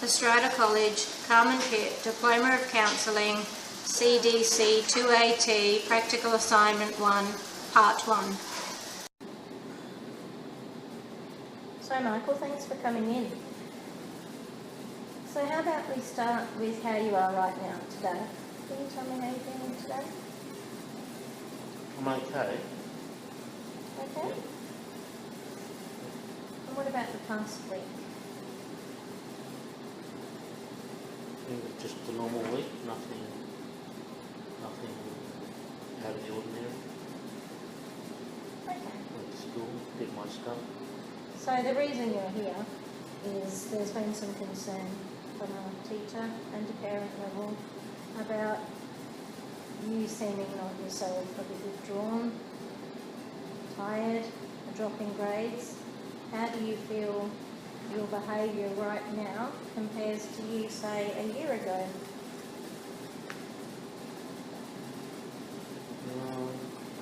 the Strata College, Carmen Pitt, Diploma of Counselling, CDC2A Practical Assignment 1, Part 1. So Michael, thanks for coming in. So how about we start with how you are right now today? Can you tell me how you're feeling today? I'm okay. Okay. And what about the past week? It was just a normal week, nothing out of the ordinary. Okay. Went to school, did my stuff. So the reason you're here is there's been some concern from a teacher and a parent level about you seeming not yourself, a bit withdrawn, tired, a drop in grades. How do you feel your behaviour right now compares to you, say, a year ago?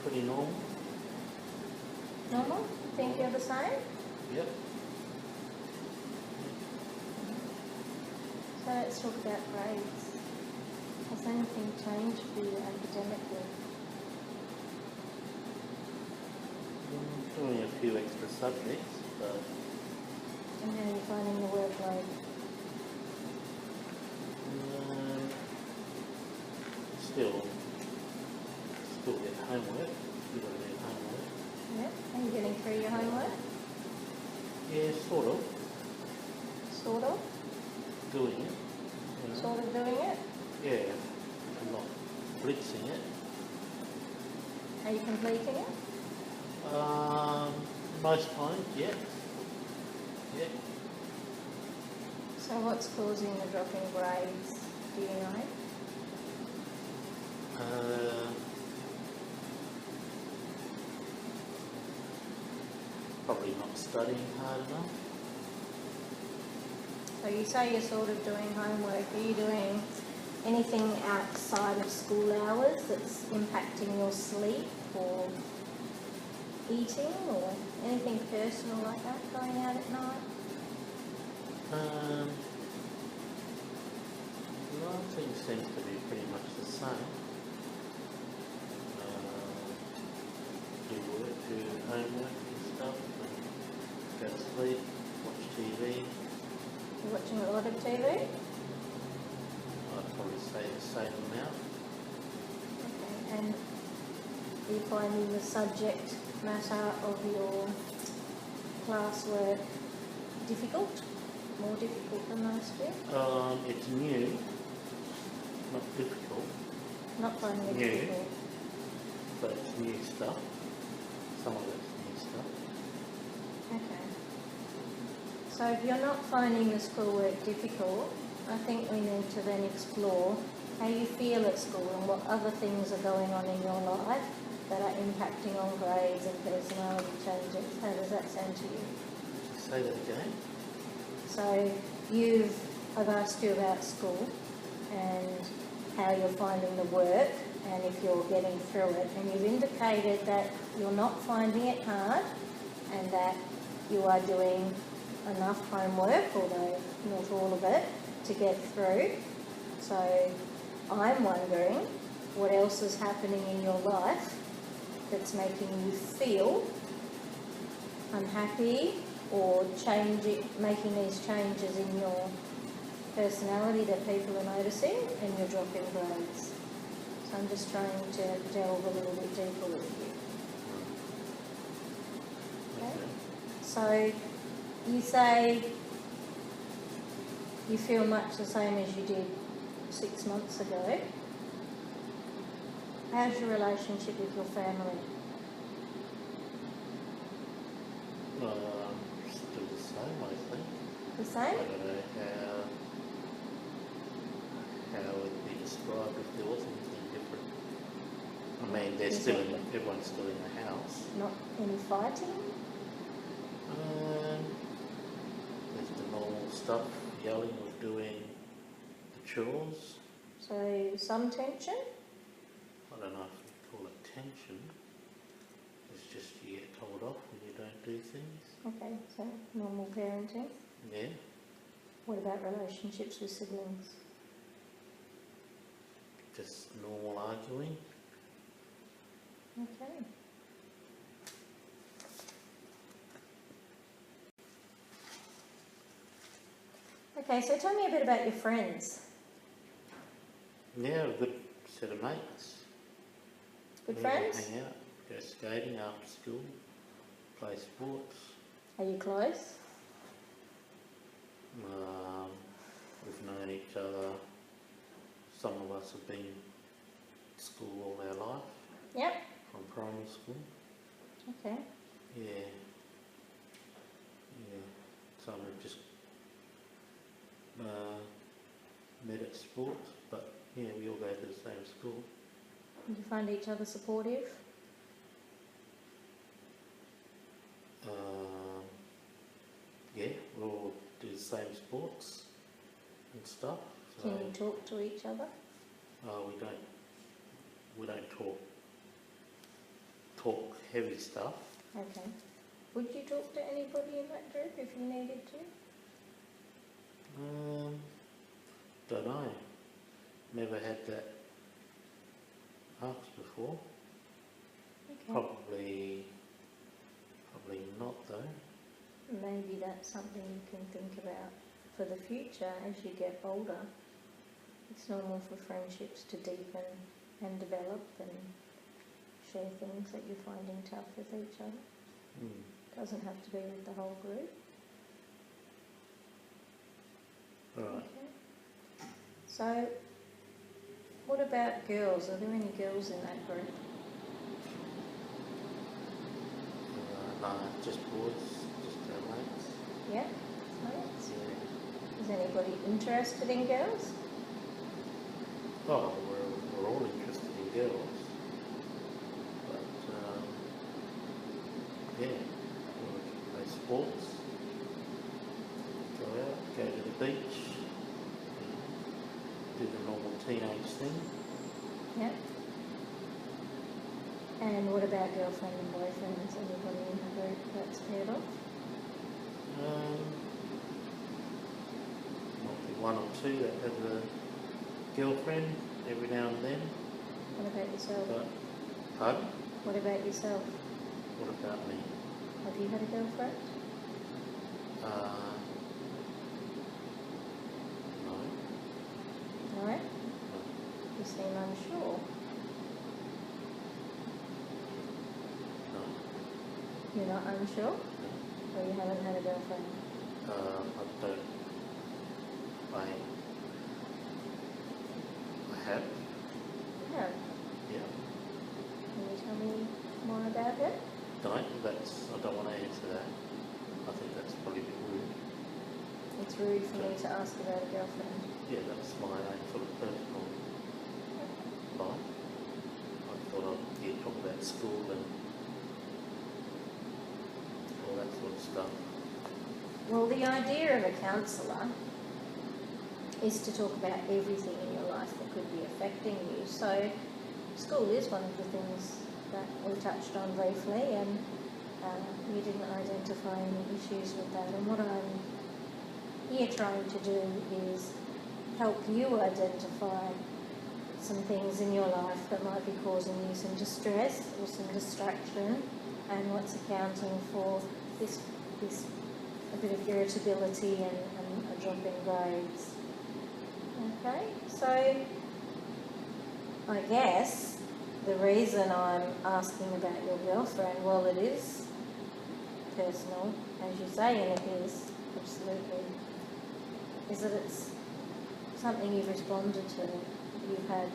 Pretty normal. Normal? You think you're the same? Yep. So let's talk about grades. Has anything changed for you academically? Doing a few extra subjects, but... And how are you finding the workload? Still get homework. Still got to do homework. Yep. Are you getting through your homework? Yeah, sort of. Sort of? Doing it. You know. Sort of doing it? Yeah. I'm not blitzing it. Are you completing it? Most times, yeah. Yeah. So what's causing the drop in grades? Do you know? Probably not studying hard enough. So you say you're sort of doing homework. Are you doing anything outside of school hours that's impacting your sleep or eating or anything personal like that going out at night? Well, things seem to be pretty much the same. Do work, do homework and stuff, and go to sleep, watch TV. You're watching a lot of TV? I'd probably say the same amount. Okay, and are you finding the subject matter of your classwork difficult? More difficult than last year? It's new, not difficult. Not finding it New. difficult. But it's new stuff. Some of it's new stuff. Okay. So if you're not finding the schoolwork difficult, I think we need to then explore how you feel at school and what other things are going on in your life that are impacting on grades and personality changes. How does that sound to you? Say that again. So I've asked you about school and how you're finding the work and if you're getting through it, and you've indicated that you're not finding it hard and that you are doing enough homework, although not all of it, to get through. So I'm wondering what else is happening in your life that's making you feel unhappy or making these changes in your personality that people are noticing and you're dropping grades. So I'm just trying to delve a little bit deeper with you. Okay? So you say you feel much the same as you did 6 months ago. How's your relationship with your family? Still the same, I think. The same? I don't know how it would be described if there was anything different. I mean, everyone's still in the house. Not any fighting? There's the normal stuff, yelling or doing the chores. So some tension? I don't know if you call it tension. It's just you get told off when you don't do things. Okay, so normal parenting. Yeah. What about relationships with siblings? Just normal arguing. Okay. Okay, so tell me a bit about your friends. Yeah, a good set of mates. Good Yeah, friends? hang out, go skating after school, play sports. Are you close? We've known each other. Some of us have been to school all our life, Yep. from primary school. Okay. Yeah. Some have just met at sports, but yeah, we all go to the same school. Do you find each other supportive? Yeah, we all do the same sports and stuff. So, Can you talk to each other? we don't talk heavy stuff. Okay. Would you talk to anybody in that group if you needed to? Don't know. Never had that asked before. Okay. Probably not though. Maybe that's something you can think about for the future as you get older. It's normal for friendships to deepen and develop and share things that you're finding tough with each other. Doesn't have to be with the whole group. Right. Okay. So, what about girls? Are there any girls in that group? No, just boys, just our mates. Yeah? Mates? Yeah. Is anybody interested in girls? Oh, we're all interested in girls. But, yeah, we'll play sports, go out, go to the beach, do the normal teenage thing. Yeah. And what about girlfriend and boyfriend? Is anybody in the group that's paired off? Might be one or two that have a girlfriend every now and then. What about yourself? But, pardon? What about yourself? What about me? Have you had a girlfriend? No. No? No. You seem unsure. No. You're not unsure? No. Or you haven't had a girlfriend? I don't. I have. No. Yeah. Can you tell me more about it? I don't want to answer that. I think that's probably a bit rude. It's rude for me to ask about a girlfriend. Yeah, that's my own sort of personal life. I thought I'd talk about school and all that sort of stuff. Well, the idea of a counsellor is to talk about everything in your life that could be affecting you. So school is one of the things that we touched on briefly, and you didn't identify any issues with that. And what I'm here trying to do is help you identify some things in your life that might be causing you some distress or some distraction, and what's accounting for this a bit of irritability and a drop in grades. Okay, so I guess the reason I'm asking about your girlfriend, well, it is personal, as you say, and it is, absolutely, is that it's something you've responded to. You've had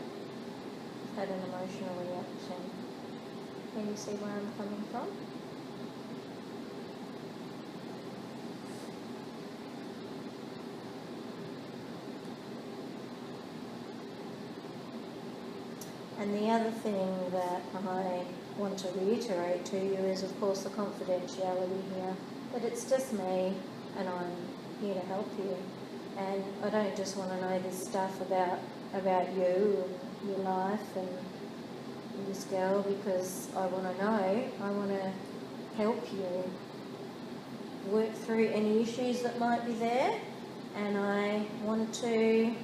an emotional reaction. Can you see where I'm coming from? And the other thing that I want to reiterate to you is, of course, the confidentiality here. That it's just me, and I'm here to help you. And I don't just want to know this stuff about you and your life and this girl because I want to know. I want to help you work through any issues that might be there and I want to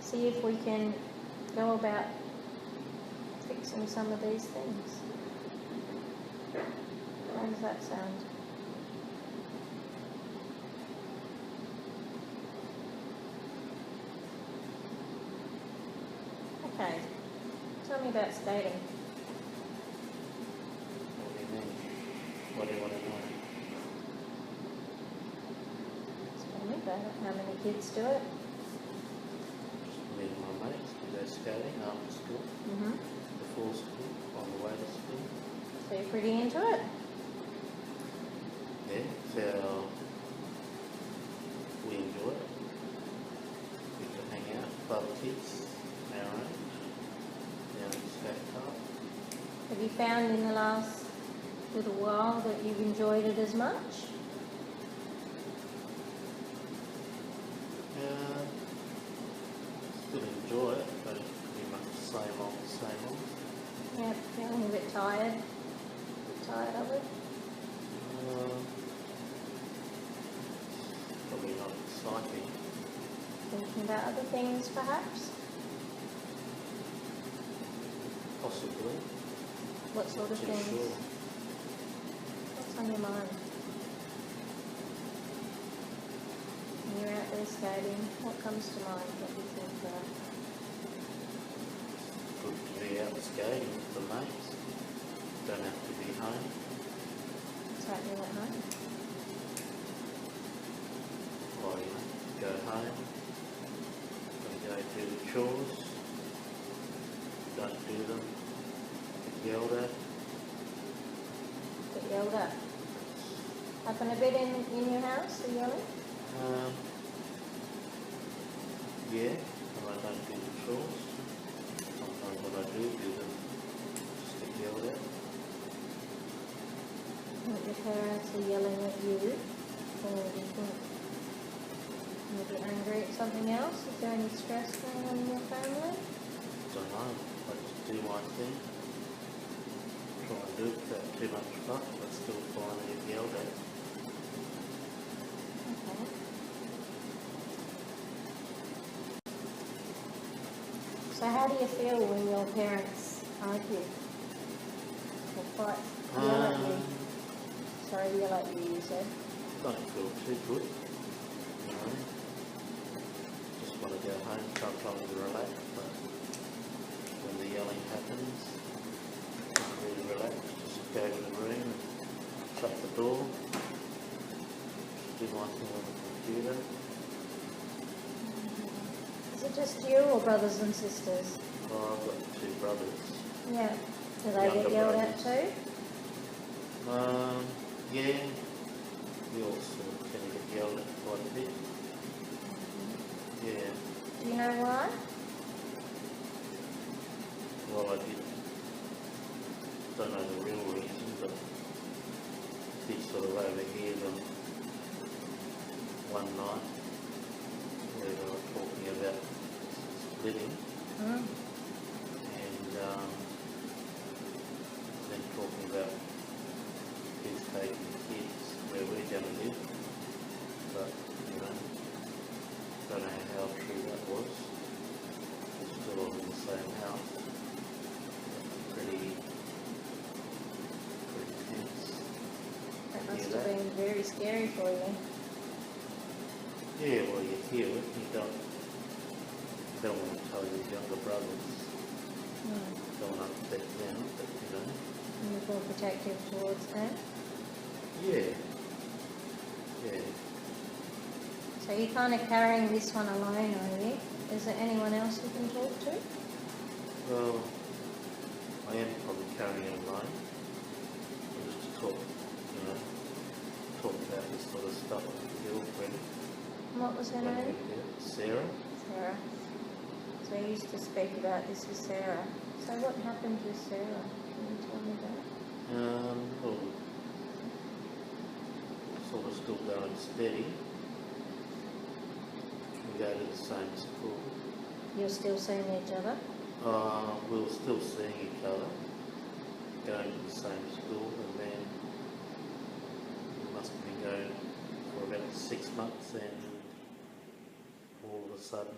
see if we can go about fixing some of these things. How does that sound? Okay, tell me about skating. What do you mean? What do you want to know? Tell me about it. How many kids do it? Just me and my mates, we go skating after school, before school, on the way to school. So you're pretty into it? Yeah, so we enjoy it. We can hang out, other kids, our age, down at the skate park. Have you found in the last little while that you've enjoyed it as much? Still enjoy it, but it's pretty much the same old. Yeah, feeling a bit tired. Tired of it? Probably not exciting. Thinking about other things perhaps? Possibly. What sort of Too things? sure. What's on your mind? When you're out there skating, what comes to mind? What do you think about? Good to be out skating with the mates. Don't have to be home. What's happening at home? Or go home. Gotta go do the chores. Don't do them. Get yelled at. Get yelled at. Happen a bit in your house, the yelling? Yeah, when I don't do the chores. Sometimes when I do them, just get yelled at. Think your parents are yelling at you, or do you think maybe angry at something else? Is there any stress going on in your family? Don't know. I just do my thing. Try and do it without too much fuss, but still find I get yelled at. Okay. So how do you feel when your parents argue or fight? Yell at you? Sorry, yell at you, you said. Don't feel too good. You know. Just want to go home, sometimes relax, but when the yelling happens, I'm really relaxed. Just go to the room and shut the door. Just do my thing on the computer. Is it just you or brothers and sisters? Oh, I've got two brothers. Yeah. Do they Younger get yelled at brothers. too? Yeah. We also tend to get yelled at quite a bit. Yeah. Do you know why? Well, I don't know the real reason, but did sort of overhear them one night where they were talking about splitting and then talking about who's taking the kids, where we're going to live. But, you know, don't know how true that was. We're still all in the same house. Pretty tense. That must Hear have that? been very scary for you. Yeah, well, you hear it, you don't want to tell your younger brothers, don't want to upset them, but you know. And you feel protective towards them. Yeah. Yeah. So you're kind of carrying this one alone, are you? Is there anyone else you can talk to? Well, I am probably carrying it alone. Just to talk, you know, talk about this sort of stuff with the girlfriend. And what was her When name? we get Sarah. Sarah. So you used to speak about this with Sarah. So what happened with Sarah? Can you tell me that? Well, sort of still going steady. We go to the same school. You're still seeing each other? We were still seeing each other, going to the same school, and then we must have been going for about 6 months, and all of a sudden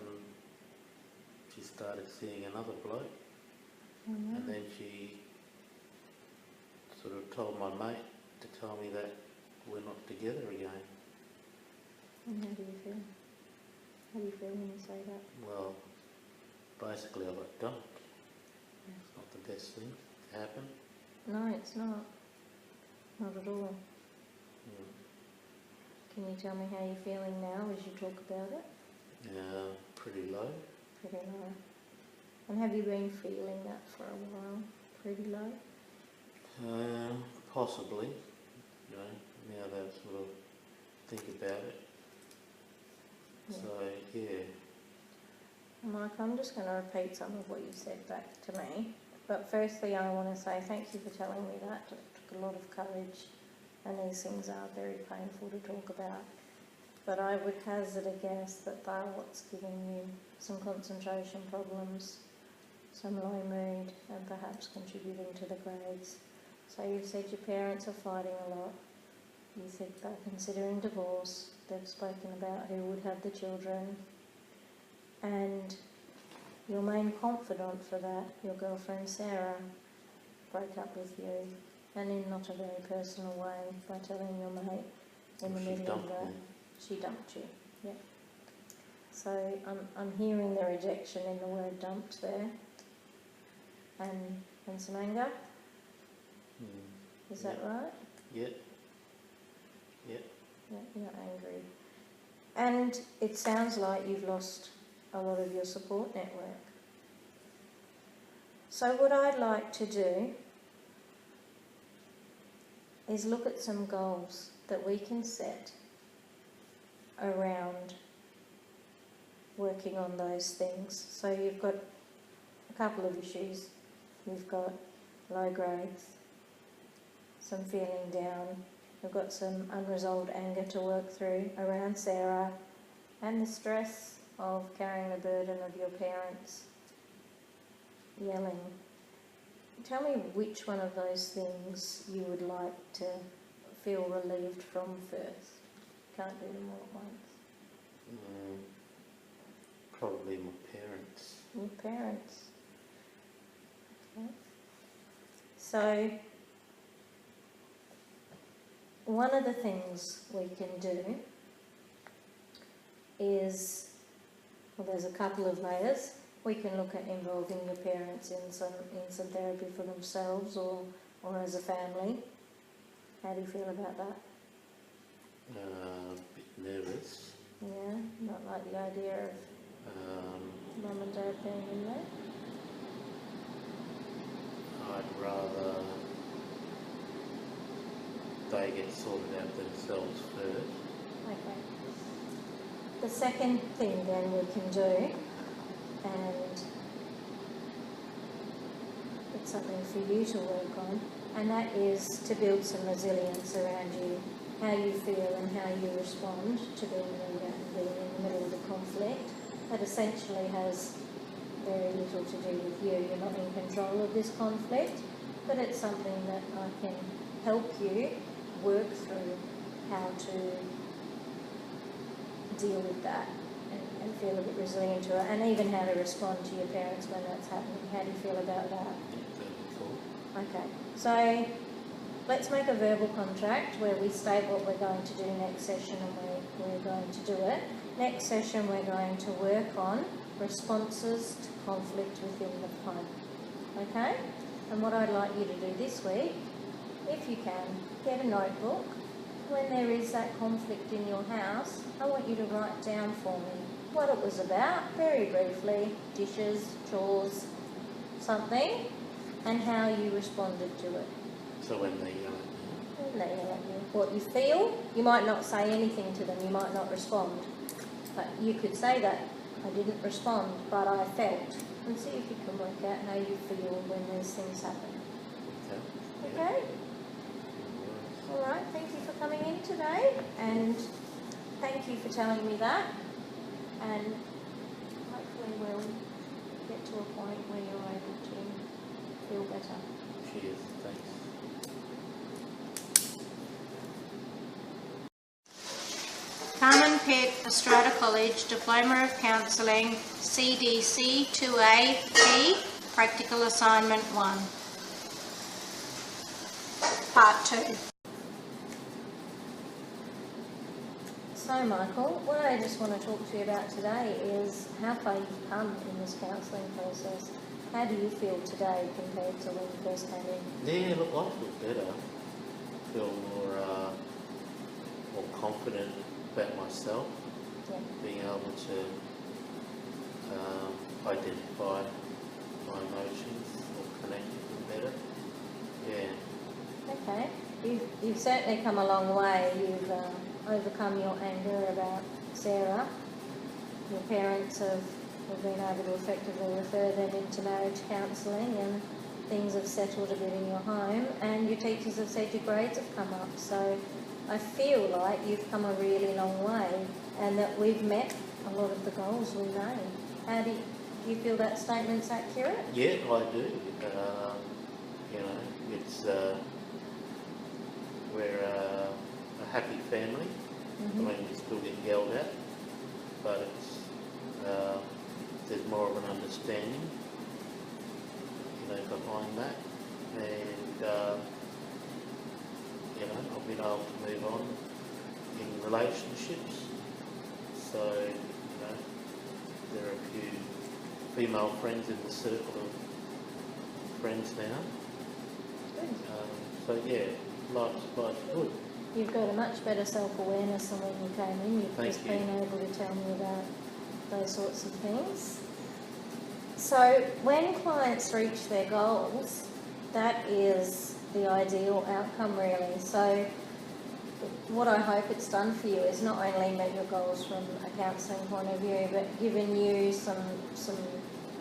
she started seeing another bloke, and then she sort of told my mate to tell me that we're not together again. And how do you feel? How do you feel when you say that? Well, basically I got dumped. It's not the best thing to happen. No, it's not. Not at all. Can you tell me how you're feeling now as you talk about it? Pretty low. Pretty low. And have you been feeling that for a while? Pretty low? Possibly. You know, now that I sort of think about it. Yeah. So, yeah. Mike, I'm just going to repeat some of what you said back to me. But firstly, I want to say thank you for telling me that. It took a lot of courage, and these things are very painful to talk about. But I would hazard a guess that they're what's giving you some concentration problems, some low mood, and perhaps contributing to the grades. So you've said your parents are fighting a lot. You said they're considering divorce. They've spoken about who would have the children. And your main confidant for that, your girlfriend Sarah, broke up with you, and in not a very personal way, by telling your mate in the middle of that. She dumped you, yeah. So I'm hearing the rejection in the word dumped there, and some anger. Is that right? Yeah. Yeah. Yeah, you're angry. And it sounds like you've lost a lot of your support network. So what I'd like to do is look at some goals that we can set around working on those things. So you've got a couple of issues. You've got low grades, some feeling down. We've got some unresolved anger to work through around Sarah, and the stress of carrying the burden of your parents yelling. Tell me which one of those things you would like to feel relieved from first. Can't do them all at once. Probably my parents. Your parents. Okay. So, one of the things we can do is, well, there's a couple of layers. We can look at involving your parents in some therapy for themselves or as a family. How do you feel about that? A bit nervous. Yeah, not like the idea of mum and dad being in there? I'd rather they get sorted out themselves first. Okay. The second thing then we can do, and it's something for you to work on, and that is to build some resilience around you, how you feel and how you respond to being in the middle of the conflict. That essentially has very little to do with you. You're not in control of this conflict, but it's something that I can help you work through how to deal with that and feel a bit resilient to it, and even how to respond to your parents when that's happening. How do you feel about that? Okay, so let's make a verbal contract where we state what we're going to do next session and we're going to do it. Next session we're going to work on responses to conflict within the home. Okay? And what I'd like you to do this week, if you can, get a notebook. When there is that conflict in your house, I want you to write down for me what it was about, very briefly, dishes, chores, something, and how you responded to it. So when they yell at When they yell at you, what you feel, you might not say anything to them, you might not respond, but you could say that, I didn't respond, but I felt, and see if you can work out how you feel when these things happen. Okay? All right, thank you for coming in today, and thank you for telling me that, and hopefully we'll get to a point where you're able to feel better. Cheers, thanks. Carmen Pitt, Strata College, Diploma of Counselling, CDC2A, P, Practical Assignment 1. Part 2. So Michael, what I just want to talk to you about today is how far you've come in this counselling process. How do you feel today compared to when you first came in? Yeah, look, I feel better. I feel more confident about myself. Yeah. Being able to identify my emotions or connect with them better. Yeah. Okay. You've certainly come a long way. You've overcome your anger about Sarah. Your parents have been able to effectively refer them into marriage counselling, and things have settled a bit in your home, and your teachers have said your grades have come up. So I feel like you've come a really long way, and that we've met a lot of the goals we made. How do you feel that statement's accurate? Yeah, I do. It's we're a happy family. Mm-hmm. I mean, we still get yelled at, but it's there's more of an understanding, behind that, and I've been able to move on in relationships. So, there are a few female friends in the circle of friends now. Good. So yeah, life's good. You've got a much better self-awareness than when you came in. You've just been able to tell me about those sorts of things. So when clients reach their goals, that is the ideal outcome really. So what I hope it's done for you is not only met your goals from a counselling point of view, but given you some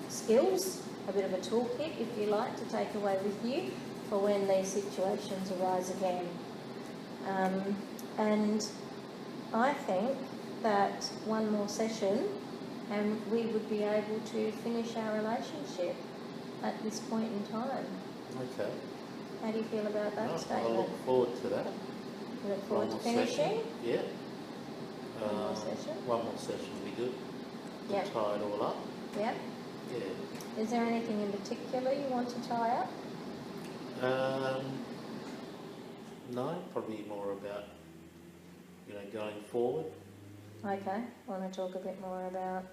skills, a bit of a toolkit, if you like, to take away with you for when these situations arise again. And I think that one more session and we would be able to finish our relationship at this point in time. Okay. How do you feel about that statement? I look forward to that. You look forward to finishing? Session. Yeah. One more session? One more session would be good. To yep. tie it all up. Yeah. Yeah. Is there anything in particular you want to tie up? No, probably more about, going forward. Okay. I want to talk a bit more about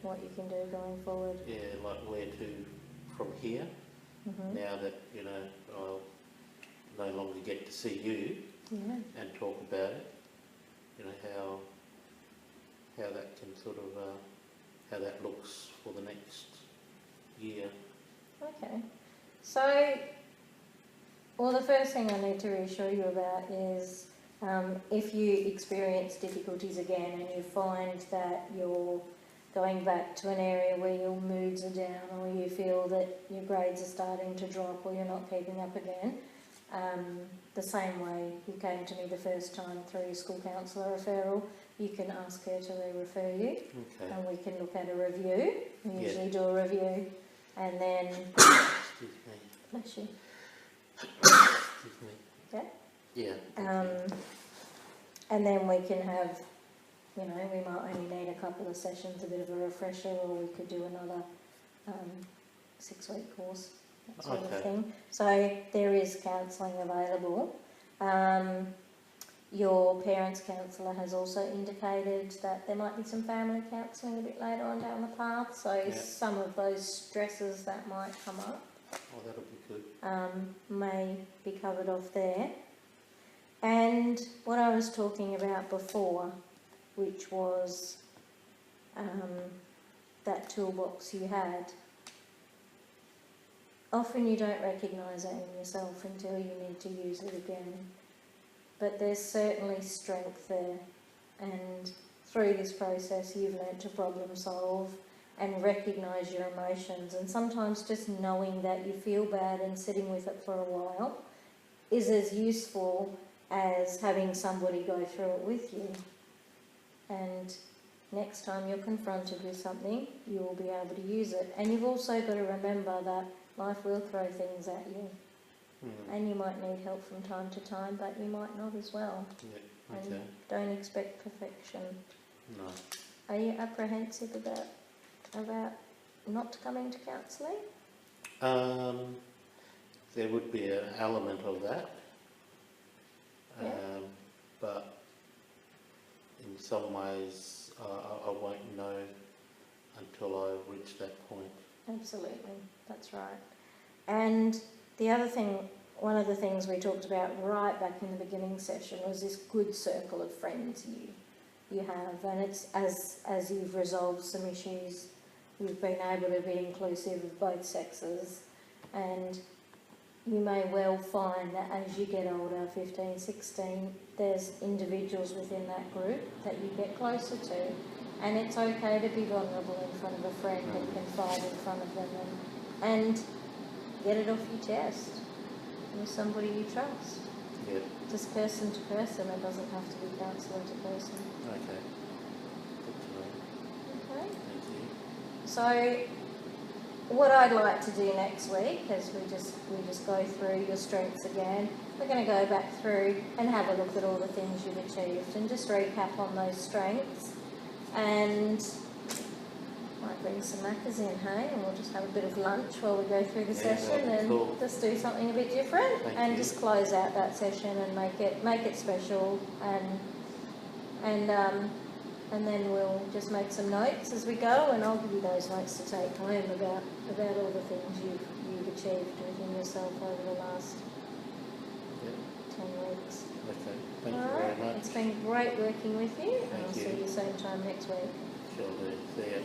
what you can do going forward. Yeah, like where to from here. Mm-hmm. Now that, I'll no longer get to see you and talk about it, how that can sort of, how that looks for the next year. Okay. So, the first thing I need to reassure you about is if you experience difficulties again and you find that you're going back to an area where your moods are down, or you feel that your grades are starting to drop, or you're not keeping up again, the same way you came to me the first time through your school counsellor referral, you can ask her to re-refer you, and we can look at a review. We usually do a review, and then... Excuse me. Bless you. Excuse me. Okay? Yeah. And then we can have, we might only need a couple of sessions, a bit of a refresher, or we could do another 6-week course, that sort of thing. So there is counselling available. Your parents' counsellor has also indicated that there might be some family counselling a bit later on down the path, so some of those stresses that might come up that'll be good. may be covered off there. And what I was talking about before, which was that toolbox you had, often you don't recognise that in yourself until you need to use it again. But there's certainly strength there, and through this process you've learnt to problem solve and recognise your emotions, and sometimes just knowing that you feel bad and sitting with it for a while is as useful as having somebody go through it with you. And next time you're confronted with something, you will be able to use it. And you've also got to remember that life will throw things at you. And you might need help from time to time, but you might not as well. Yeah. and Okay. don't expect perfection. No. Are you apprehensive about not coming to counselling? There would be an element of that, Yeah. but in some ways I won't know until I reach that point. Absolutely, that's right. And the other thing, one of the things we talked about right back in the beginning session was this good circle of friends you have, and it's as you've resolved some issues, you've been able to be inclusive of both sexes, and you may well find that as you get older, 15, 16, there's individuals within that group that you get closer to, and it's okay to be vulnerable in front of a friend and confide in front of them and get it off your chest with somebody you trust. Yeah. Just person to person, it doesn't have to be counsellor to person. Okay. Good to know. Okay. Thank you. So what I'd like to do next week is we just go through your strengths again. We're going to go back through and have a look at all the things you've achieved and just recap on those strengths, and might bring some macas in, hey, and we'll just have a bit of lunch while we go through the session and cool. just do something a bit different. Thank and you. Just close out that session and make it special, and then we'll just make some notes as we go, and I'll give you those notes to take home about all the things you've achieved within yourself over the last Yeah. 10 weeks. Okay. Thank All you right. very much. It's been great working with you, and I'll Thank see you. you same time next week. Sure do. See ya.